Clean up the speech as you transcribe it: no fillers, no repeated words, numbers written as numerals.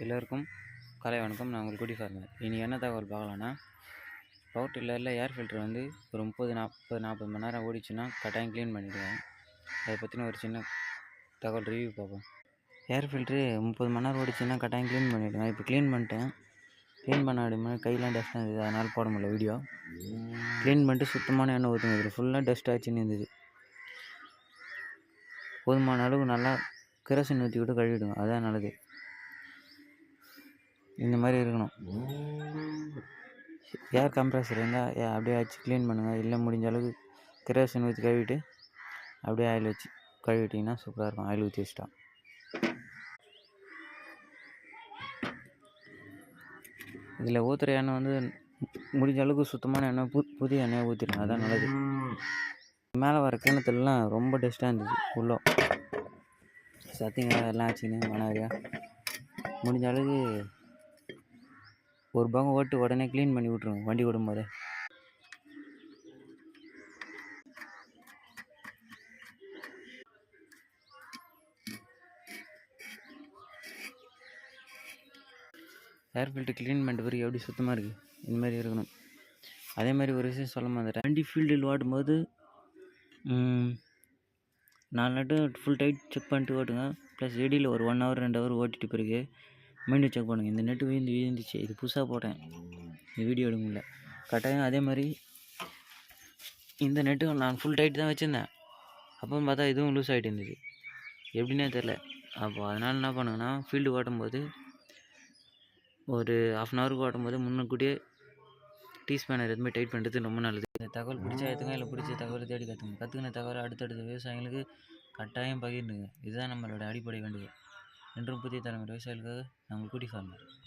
எல்லோருக்கும் காலை வணக்கம். நான் உங்கள் குடி ஃபார்மர். இனி என்ன தகவல் பார்க்கலான்னா, பவர் டில்லரில் ஏர் ஃபில்ட்ரு வந்து ஒரு 40 மணி நேரம் ஓடிச்சுன்னா கட்டாயம் க்ளீன் பண்ணிவிடுவேன். அதை பற்றின ஒரு சின்ன தகவல் ரிவ்யூ பார்ப்போம். ஏர் ஃபில்ட்ரு 30 மணி நேரம் ஓடிச்சுன்னா கட்டாயம் க்ளீன் பண்ணிவிடுவேன். இப்போ க்ளீன் பண்ணிட்டேன். க்ளீன் பண்ண அப்படிமே கையெல்லாம் டஸ்ட்டாக இருந்தது, அதனால் போட முடியல வீடியோ. க்ளீன் பண்ணிட்டு சுத்தமான எண்ணெய் ஊற்றுங்க. இதில் ஃபுல்லாக டஸ்ட் ஆச்சுன்னு இருந்தது. போதுமான அளவு நல்லா கிரோசின் ஊற்றி விட்டு கழுவிடுங்க, அதுதான் நல்லது. இந்த மாதிரி இருக்கணும். ஏர் கம்ப்ரஸர் இருந்தால் அப்படியே வச்சு க்ளீன் பண்ணுங்கள். இல்லை முடிஞ்ச அளவுக்கு கிரோசின் ஊற்றி கழுவிட்டு அப்படியே ஆயில் வச்சு கழுவிட்டிங்கன்னா சூப்பராக இருக்கும். ஆயில் ஊற்றி வச்சுட்டா இதில் ஊற்றுற எண்ணெய் வந்து முடிஞ்ச அளவுக்கு சுத்தமான எண்ணெய், புது எண்ணெயை ஊற்றிடுங்க, அதுதான் நல்லது. மேலே வர கிணத்துலலாம் ரொம்ப டஸ்ட்டாக இருந்துச்சு. உள்ளே சத்திங்க எல்லாம் ஆச்சுன்னு மனாரியா முடிஞ்ச அளவுக்கு ஒரு பாகம் ஓட்டு உடனே க்ளீன் பண்ணி விட்ருங்க வண்டி விடும்போது. ஏர் ஃபில்ட்ரு க்ளீன் பண்ணிட்டு பிறகு எப்படி சுத்தமாக இருக்குது, இந்த மாதிரி இருக்கணும். அதே மாதிரி ஒரு விஷயம் சொல்ல மாட்டேன். வண்டி ஃபீல்டில் ஓட்டும்போது 4 நட்டு ஃபுல் டைட் செக் பண்ணிட்டு ஓட்டுங்க. ப்ளஸ் இடையில் ஒரு 1 ஹவர் 2 ஹவர் ஓட்டிட்டு பிறகு மீண்டும் செக் பண்ணுங்கள். இந்த நெட்டு விழுந்துச்சு, இது புதுசாக போட்டேன், இந்த வீடியோ எடுக்க முடியல. கட்டாயம் அதே மாதிரி இந்த நெட்டு நான் ஃபுல் டைட் தான் வச்சுருந்தேன். அப்போ பார்த்தா இதுவும் லூஸ் ஆகிட்டு இருந்தது, எப்படின்னே தெரில. அப்போ அதனால் என்ன பண்ணுங்கன்னா, ஃபீல்டு ஓட்டும்போது ஒரு 1/2 ஹவருக்கு ஓட்டும்போது முன்னக்கூட்டியே ஸ்பேனர் எதுவுமே டைட் பண்ணுறது ரொம்ப நல்லது. இந்த தகவல் பிடிச்சா எடுத்துங்க, இல்லை பிடிச்ச தகவல் தேடி கற்றுக்கின தகவல் அடுத்தடுத்த விவசாயிகளுக்கு கட்டாயம் பகிர்ந்துங்க. இதுதான் நம்மளோட அடிப்படை வேண்டுகோள். என்றும் புதிய தலைமுறை விவசாயிகளுக்காக நாங்கள் குடி ஃபார்மர்.